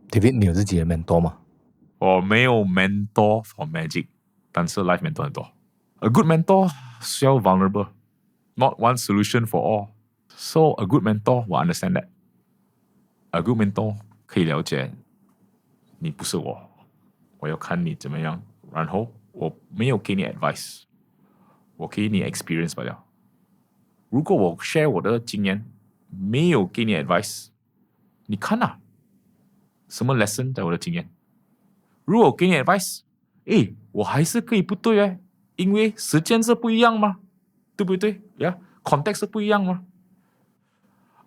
David 你有自己的 mentor 吗？我没有 mentor for magic， 但是 life mentor 很多。A good mentor 需要 vulnerable， not one solution for all。So a good mentor will understand that。A good mentor 可以了解你不是我，我要看你怎么样，然后我没有给你 advice， 我给你 experience 罢了。如果我 share 我的经验，没有给你 advice， 你看啊，什么 lesson 在我的经验？如果我给你 advice， 我还是可以不对因为时间是不一样嘛，对不对？context 是不一样嘛。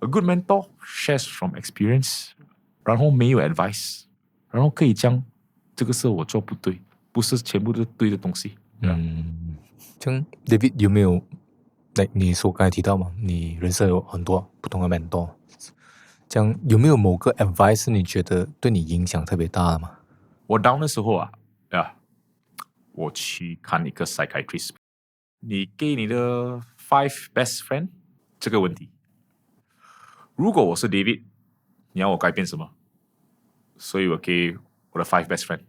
A good mentor shares from experience， 然后没有 advice， 然后可以讲这个是我做不对，不是全部都对的东西。这样 David 有没有你说刚才提到嘛，你人生有很多不同的 mentor， 这样有没有某个 advice 你觉得对你影响特别大的吗？我 down 的时候我去看一个 psychiatrist。你给你的 5 best friend 这个问题，如果我是 David， 你要我改变什么？所以我给我的5 best friend，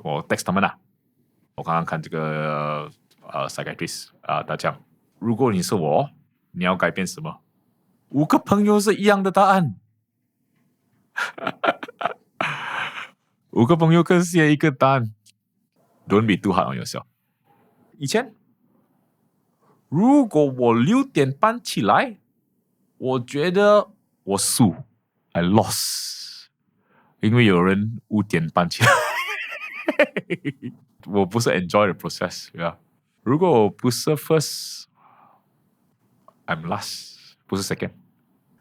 我 text 他们我刚刚看这个psychiatrist 他讲，如果你是我，你要改变什么？5个朋友是一样的答案。5个朋友各写一个答案。Don't be too hard on yourself。以前，如果我6点半起来，我觉得我输 ，I lost， 因为有人5点半起来，我不是 enjoy the process， 如果我不是 first，I'm last， 不是 second。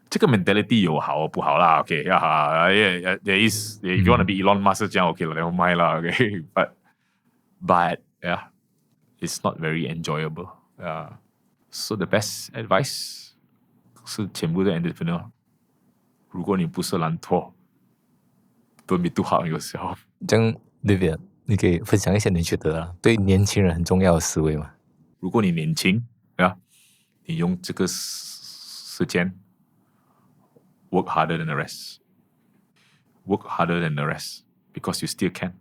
这个 mentality 有好不好啦 ？OK， there is if you want to be Elon Musk 这样 OK 了 ，never mind 啦 ，OK，but it's not very enjoyable。So the best advice 是全部的 entrepreneur。如果你不是懒惰 ，don't be too hard on yourself。这样 David， 你可以分享一下你觉得对年轻人很重要的思维吗？如果你年轻你用这个时间 work harder than the rest， work harder than the rest because you still can。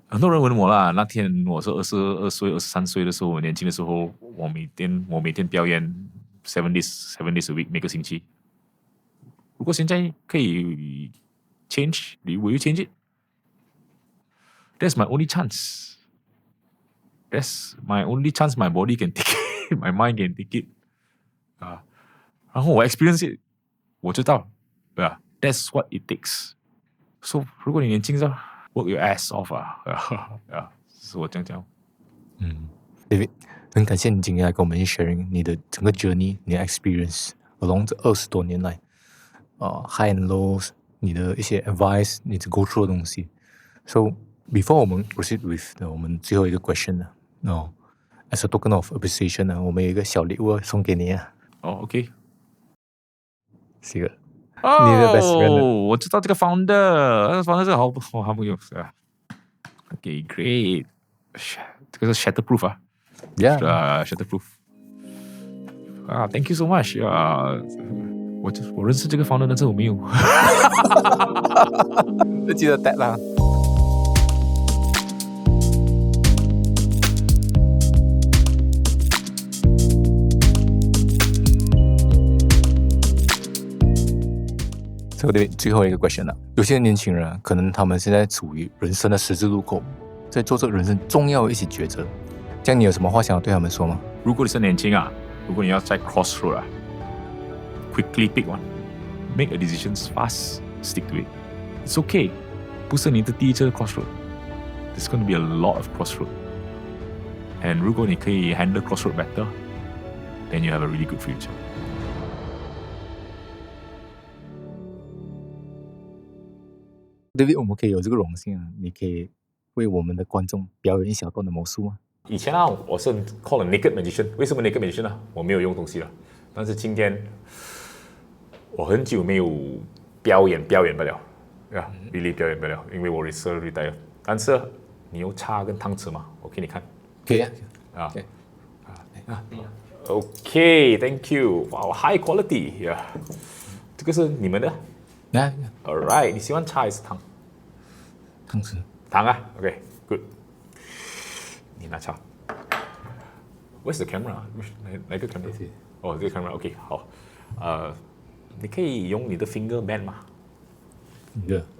很多人问我啦，那天我是22岁、23岁的时候，我年轻的时候，我每天表演7 days a week， 每个星期。如果现在可以 change， will you change it? That's my only chance. That's my only chance. My body can take it, my mind can take it。然后我 experience it， 我知道，对吧 ？That's what it takes。So 如果你年轻的时候 work your ass off 是我这样讲。David， 很感谢你今天来跟我们 sharing 你的整个 journey， 你的 experience along 这20多年来high and lows， 你的一些 advice， 你go through 的东西。So before 我们 proceed with 我们最后一个 question as a token of appreciation 我们有一个小礼物送给你OK， 是一个你的 best friend 我知道这个 founder 是好朋友OK great， 这个是 shatterproof shatterproof thank you so much 我认识这个 founder， 但是我没有记得带啦。最后一个 question 有些年轻人可能他们现在处于人生的十字路口，在做这人生重要的一些抉择，这样你有什么话想要对他们说吗？如果你是年轻如果你要在 crossroad quickly pick one， make a decision fast， stick to it. It's okay. 不是你的第一次 crossroad. There's going to be a lot of crossroad. And 如果你可以 handle crossroad better, then you have a really good future. David，我们可以有这个荣幸啊，你可以为我们的观众表演一小段的魔术吗？以前啊，我是 call a naked magician。为什么 naked magician 呢？我没有用东西了。但是今天我很久没有表演不了，really 表演不了，因为我 reserve retire。但是你有叉跟汤匙吗？我给你看。可以啊。啊。Okay. OK，thank you。哇 ，high quality 呀。这个是你们的。来 Alright， 你喜欢叉还是汤？汤匙。汤啊 ，OK，good。你拿叉。Where's the camera？ 哪个 camera？ 哦，这个 camera，OK， 好。你可以用你的 finger bend 吗？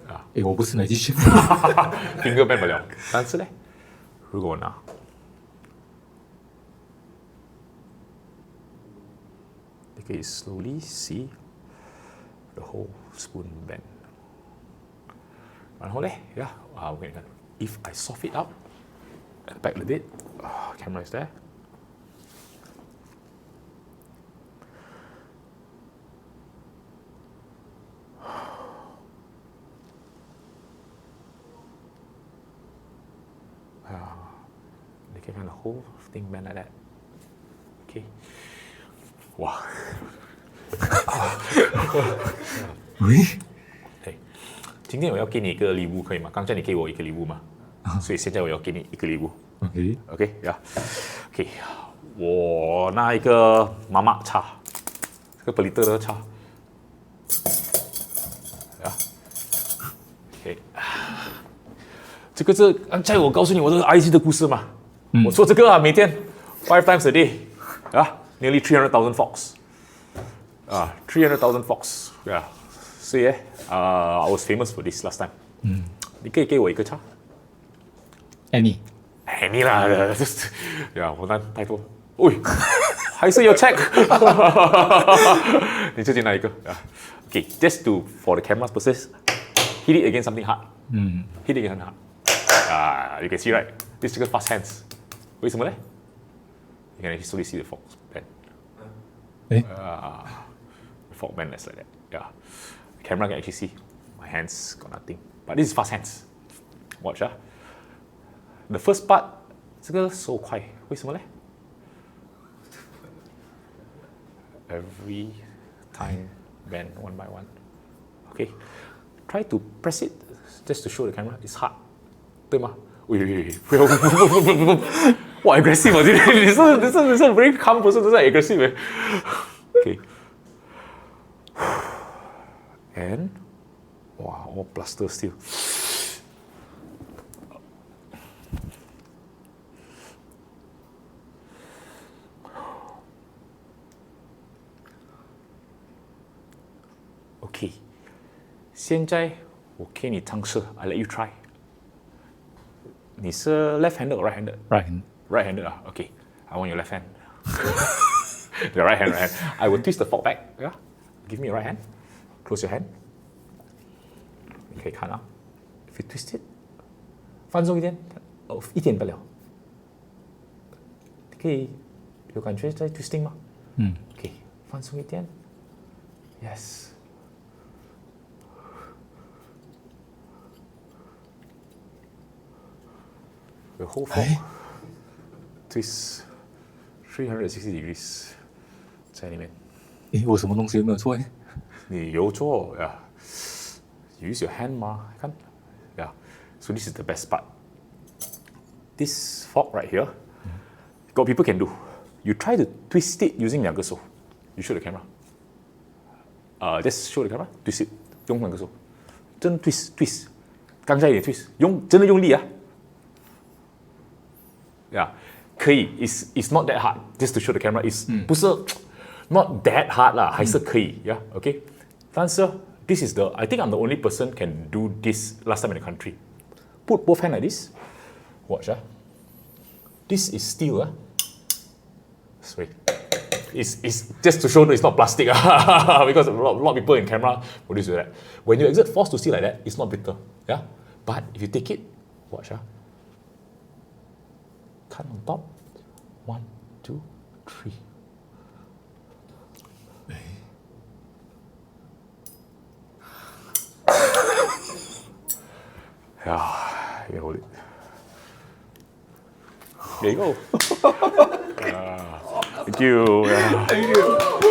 啊，我不是magician。finger bend 不了。但是呢，如果我拿，你可以 slowly see the whole spoon bend。然后呢，我给你看 ，if I soft it up and back a bit， camera is there。你可以看 the whole thing bend like that。OK， 哇！喂，今天我要给你一个礼物，可以吗？刚才你给我一个礼物嘛，所以现在我要给你一个礼物。OK， OK， 我拿一个妈妈叉，这个本里特的叉。OK， 这个是刚才我告诉你我这个 IC 的故事嘛。我做这个啊，每天 5 times a day， nearly 300,000 fox， 300,000 fox， 所以I was famous for this last time。你可以给我一个叉 ？Any 啦，我那太多，喂，还是要 check。你自己拿一个，OK，just to for the camera's purposes，hit it against something hard，hit it against something hard，you can see right， this is fast hands， 为什么呢 ？You can actually see the fork bend。Fork bend is like that，the camera can actually see my hands got nothing，but this is fast hands。Watch the first part， 这个手快，为什么呢 ？Every time bend one by one。OK，try to press it just to show the camera it's hard， 对吗？喂，不要，哇 aggressive 啊！你是 very calm 不是，这是 aggressive。OK，and 哇 all plaster still。OK， 现在我给你尝试 ，I let you try。你是 left-handed or right-handed？ Right-handed 啊 ，OK。I want your left hand. The right hand, right hand. I will twist the fork back. Yeah. Give me your right hand. Close your hand. 你可以看啊 ，If you twist it， 放松一点，一点不了。你可以有感觉在 twisting 吗？OK， 放松一点。Yes。The whole fork twist 360 degrees 在里面。我什么东西有没有错？你有做呀 ？Use your hand 嘛，看呀。So this is the best part. This fork right here, got people can do. You try to twist it using 两个手。You show the camera. Just show the camera. Twist it， 用两个手，真 twist。刚才也 twist， 真的用力啊。Yeah， 可以 ，it's not that hard. Just to show the camera, is 不是 not that hard 啦，还是可以 ，yeah, OK。但是 this is I think I'm the only person can do this last time in the country. Put both hands like this. Watch This is steel Sorry. it's just to show that it's not plastic because a lot of people in camera will do that. When you exert force to see like that, it's not bitter. Yeah, but if you take it, watch cut on top, 1, 2, 3. Yeah, you can hold it. There you go. Thank you. Thank you.